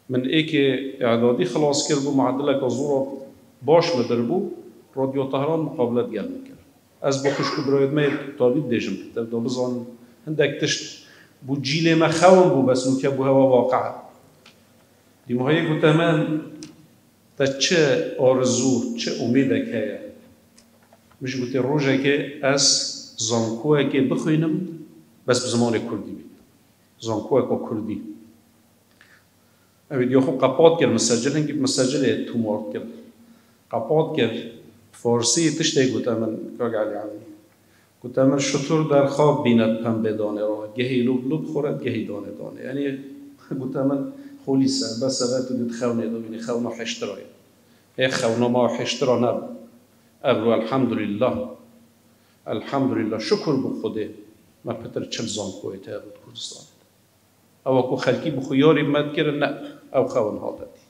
من ایک اعدادی خلاص کرد بو معدل که زور باش مدر بو رادیو طهران مقابلت گل میکرد از با خوشکو براید ما تابید دیجم کتر دا بزان هندک تشت بو جیل ما خوان بو بس نوکه بو هوا واقع دیمه های گوته من تا چه آرزو چه امیده که مش گوته روژه که از زانکوه که بخوینم بس بزمان کردی بید زانکوه که کردی اوید یا خو قپاد کرد مسجل هنگی مسجل تومارد کرد قپاد کرد فارسی تشته گوته من کاگ علی عمی گوته من شطور در خواب بیند پنبه دانه را گهی لوب لوب خورد گهی دانه دانه یعنی گوته من خولی سر بس اوید تو گوت خونه دو بینی خونه حشترای ای خونه ما حشترا نب ابرو الحمدلله شکر بو خوده ما پتر چل زانکوی تا بود کردستان او کو خلکی بخو یاری مد کرد نه او خون هادتی